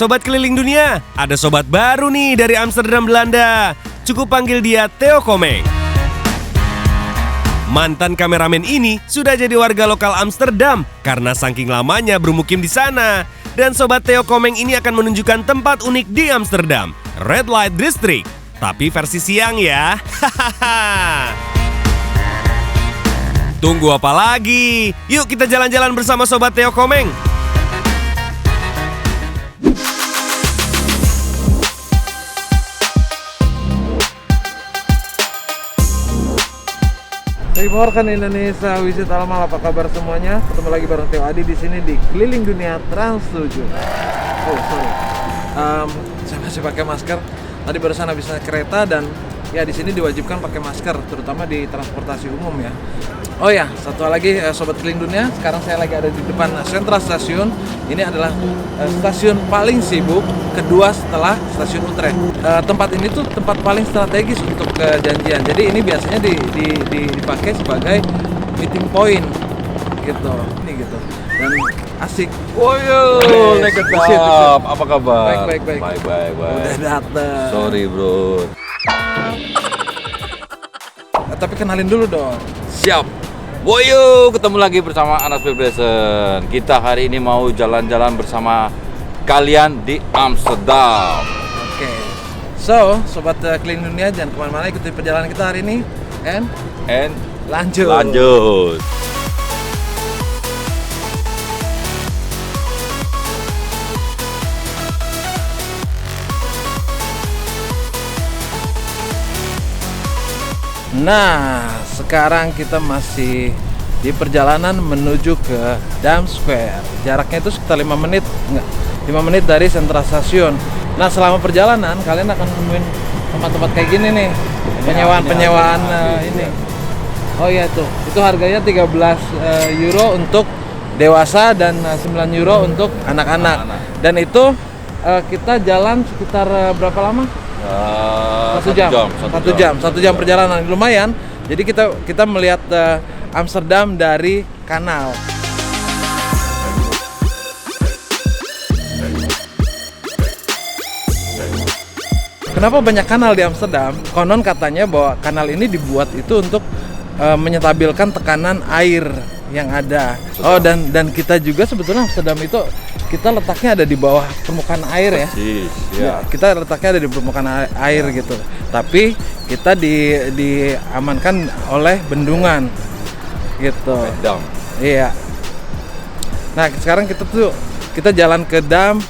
Sobat keliling dunia, ada sobat baru nih dari Amsterdam, Belanda. Cukup panggil dia Theo Komeng. Mantan kameramen ini sudah jadi warga lokal Amsterdam karena saking lamanya bermukim di sana. Dan sobat Theo Komeng ini akan menunjukkan tempat unik di Amsterdam, Red Light District. Tapi versi siang ya. Tunggu apa lagi? Yuk kita jalan-jalan bersama sobat Theo Komeng. Timurkan Indonesia, Wisit Alamal, apa kabar semuanya? Ketemu lagi bareng Theo Adi di sini di Keliling Dunia Trans 7. Saya masih pakai masker. Tadi barusan habis naik kereta dan ya di sini diwajibkan pakai masker, terutama di transportasi umum ya. Oh ya, satu lagi sobat keliling dunia, sekarang saya lagi ada di depan Central Station. Ini adalah stasiun paling sibuk, kedua setelah stasiun Utrecht. Tempat ini tuh tempat paling strategis untuk janjian. Jadi ini biasanya dipakai sebagai meeting point gitu. Ini gitu. Dan asik. Woyo, apa kabar? Baik. Udah dateng. Sorry bro. Tapi kenalin dulu dong. Siap. Woyo, ketemu lagi bersama Anas Vibration. Kita hari ini mau jalan-jalan bersama kalian di Amsterdam. Oke. So, sobat keliling dunia, jangan kemana-mana, ikuti perjalanan kita hari ini. And lanjut. Nah, sekarang kita masih di perjalanan menuju ke Dam Square. Jaraknya itu sekitar 5 menit dari Central Station. Nah, selama perjalanan kalian akan nemuin tempat-tempat kayak gini nih. Penyewaan ini. Oh iya tuh. Itu harganya 13 euro untuk dewasa dan 9 euro untuk anak-anak. Dan itu kita jalan sekitar berapa lama? Satu jam perjalanan, lumayan. Jadi kita melihat Amsterdam dari kanal. Kenapa banyak kanal di Amsterdam? Konon katanya bahwa kanal ini dibuat itu untuk menyetabilkan tekanan air yang ada. Oh, dan kita juga sebetulnya Amsterdam itu kita letaknya ada di bawah permukaan air ya. Ya, kita letaknya ada di permukaan air gitu. Tapi kita diamankan oleh bendungan gitu. Dam. Iya. Nah, sekarang kita jalan ke dam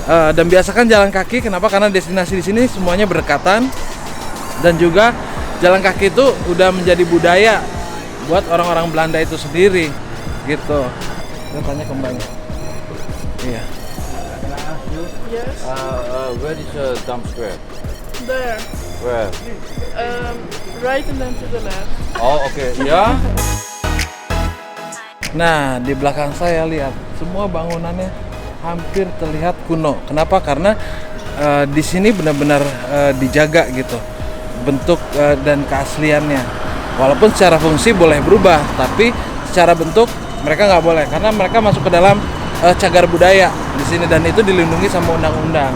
dan biasakan jalan kaki. Kenapa? Karena destinasi di sini semuanya berdekatan dan juga jalan kaki itu udah menjadi budaya buat orang-orang Belanda itu sendiri gitu. Kita tanya kembali. Iya. Yes, Where is Dam Square? there. Where? Right and then to the left. Oh, oke. Ya. Nah, di belakang saya lihat semua bangunannya hampir terlihat kuno. Kenapa? Karena di sini benar-benar dijaga gitu bentuk dan keasliannya. Walaupun secara fungsi boleh berubah, tapi secara bentuk mereka nggak boleh karena mereka masuk ke dalam cagar budaya di sini dan itu dilindungi sama undang-undang.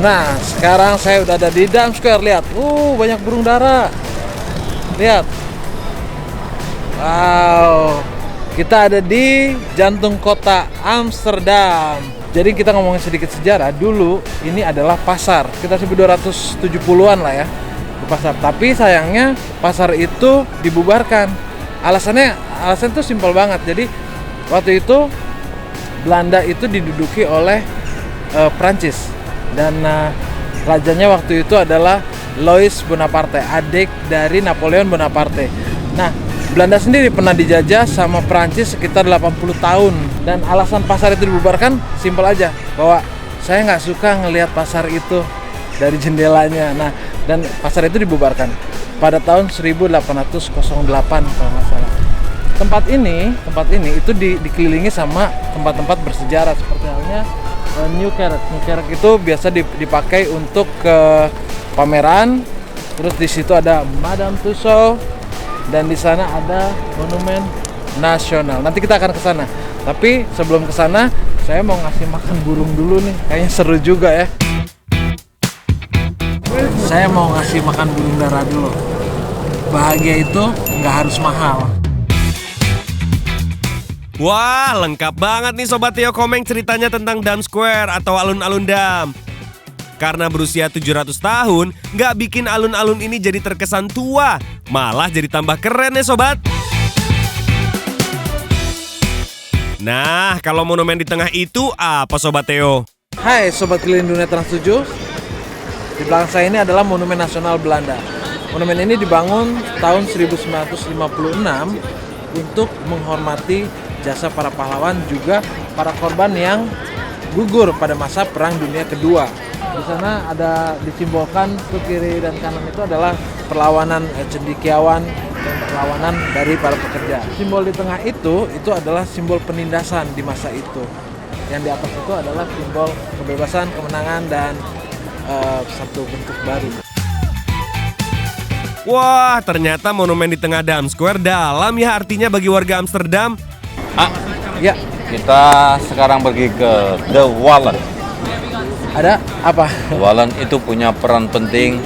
Nah, sekarang saya udah ada di Dam Square. Lihat, banyak burung dara. Lihat. Wow. Kita ada di jantung kota Amsterdam. Jadi kita ngomongin sedikit sejarah. Dulu ini adalah pasar. Kita 1270-an lah ya. Pasar. Tapi sayangnya pasar itu dibubarkan. Alasan itu simpel banget. Jadi waktu itu Belanda itu diduduki oleh Prancis dan rajanya waktu itu adalah Louis Bonaparte, adik dari Napoleon Bonaparte. Nah, Belanda sendiri pernah dijajah sama Prancis sekitar 80 tahun dan alasan pasar itu dibubarkan simpel aja bahwa saya nggak suka ngelihat pasar itu dari jendelanya. Nah, dan pasar itu dibubarkan pada tahun 1808 kalau nggak salah. Tempat ini itu dikelilingi sama tempat-tempat bersejarah seperti halnya New Kerk. New Kerk itu biasa dipakai untuk pameran. Terus di situ ada Madame Tussauds dan di sana ada monumen nasional. Nanti kita akan ke sana. Tapi sebelum ke sana, saya mau ngasih makan burung dulu nih. Kayaknya seru juga ya. Saya mau ngasih makan burung dara dulu. Bahagia itu nggak harus mahal. Wah, lengkap banget nih Sobat Theo Komeng ceritanya tentang Dam Square atau alun-alun Dam. Karena berusia 700 tahun, nggak bikin alun-alun ini jadi terkesan tua, malah jadi tambah keren ya Sobat. Nah, kalau monumen di tengah itu apa Sobat Theo? Hai Sobat Keliling Dunia Trans 7. Di belakang saya ini adalah Monumen Nasional Belanda. Monumen ini dibangun tahun 1956 untuk menghormati jasa para pahlawan juga para korban yang gugur pada masa Perang Dunia Kedua. Di sana ada disimbolkan ke kiri dan kanan itu adalah perlawanan cendekiawan dan perlawanan dari para pekerja. Simbol di tengah itu adalah simbol penindasan di masa itu. Yang di atas itu adalah simbol kebebasan, kemenangan, dan satu bentuk baru. Wah, ternyata monumen di tengah Dam Square dalam ya artinya bagi warga Amsterdam. Ya, Kita sekarang pergi ke The Wallen. ada apa? The Wallen itu punya peran penting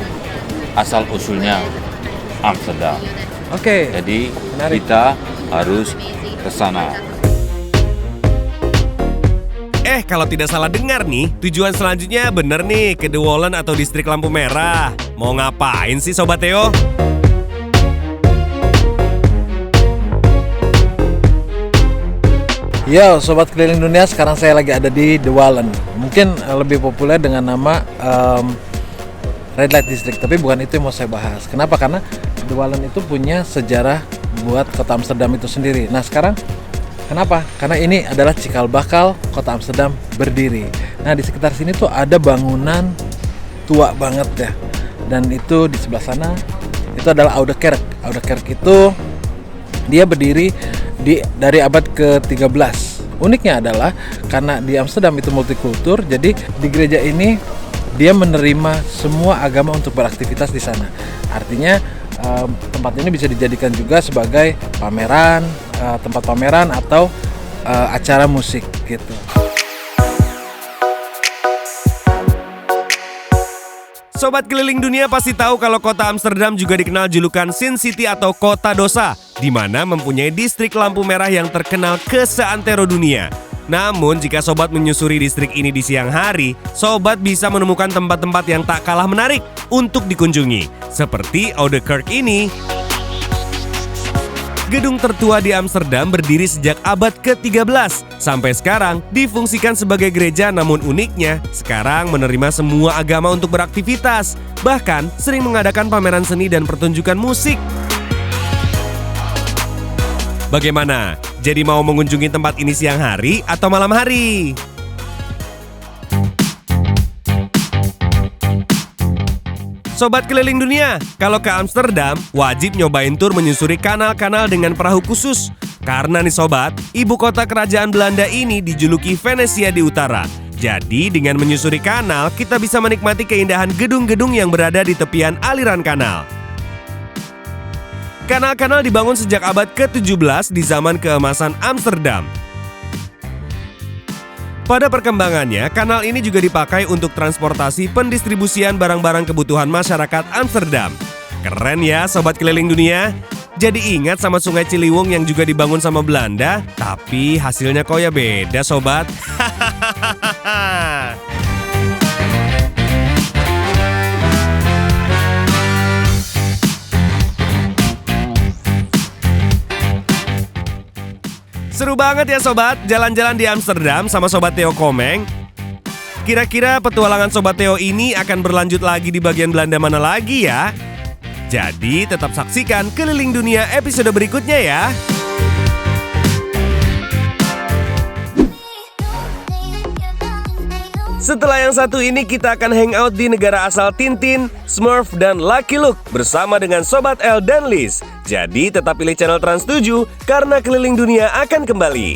asal usulnya Amsterdam. Oke. Jadi Menarik. kita harus ke sana. Kalau tidak salah dengar nih, tujuan selanjutnya bener nih ke The Wallen atau distrik lampu merah. Mau ngapain sih Sobat Theo? Yo, Sobat Keliling Dunia, sekarang saya lagi ada di The Wallen. Mungkin lebih populer dengan nama Red Light District, tapi bukan itu yang mau saya bahas. Kenapa? Karena The Wallen itu punya sejarah buat kota Amsterdam itu sendiri. Nah sekarang, kenapa? Karena ini adalah cikal bakal kota Amsterdam berdiri. Nah di sekitar sini tuh ada bangunan tua banget ya. Dan itu di sebelah sana, itu adalah Oude Kerk. Oude Kerk itu dia berdiri dari abad ke-13. Uniknya adalah karena di Amsterdam itu multikultur, jadi di gereja ini dia menerima semua agama untuk beraktivitas di sana. Artinya tempat ini bisa dijadikan juga sebagai pameran, tempat pameran atau acara musik gitu. Sobat Keliling Dunia pasti tahu kalau kota Amsterdam juga dikenal julukan Sin City atau Kota Dosa, di mana mempunyai distrik lampu merah yang terkenal ke seantero dunia. Namun jika Sobat menyusuri distrik ini di siang hari, Sobat bisa menemukan tempat-tempat yang tak kalah menarik untuk dikunjungi, seperti Oude Kerk ini. Gedung tertua di Amsterdam berdiri sejak abad ke-13. Sampai sekarang difungsikan sebagai gereja, namun uniknya sekarang menerima semua agama untuk beraktivitas. Bahkan sering mengadakan pameran seni dan pertunjukan musik. Bagaimana? Jadi mau mengunjungi tempat ini siang hari atau malam hari? Sobat Keliling Dunia, kalau ke Amsterdam, wajib nyobain tur menyusuri kanal-kanal dengan perahu khusus. Karena nih Sobat, ibu kota kerajaan Belanda ini dijuluki Venesia di utara. Jadi dengan menyusuri kanal, kita bisa menikmati keindahan gedung-gedung yang berada di tepian aliran kanal. Kanal-kanal dibangun sejak abad ke-17 di zaman keemasan Amsterdam. Pada perkembangannya, kanal ini juga dipakai untuk transportasi pendistribusian barang-barang kebutuhan masyarakat Amsterdam. Keren ya Sobat Keliling Dunia? Jadi ingat sama Sungai Ciliwung yang juga dibangun sama Belanda, tapi hasilnya kok ya beda Sobat. Seru banget ya Sobat, jalan-jalan di Amsterdam sama Sobat Theo Komeng. Kira-kira petualangan Sobat Theo ini akan berlanjut lagi di bagian Belanda mana lagi ya? Jadi tetap saksikan Keliling Dunia episode berikutnya ya. Setelah yang satu ini kita akan hangout di negara asal Tintin, Smurf, dan Lucky Luke bersama dengan Sobat El dan Liz. Jadi tetap pilih channel Trans 7 karena Keliling Dunia akan kembali.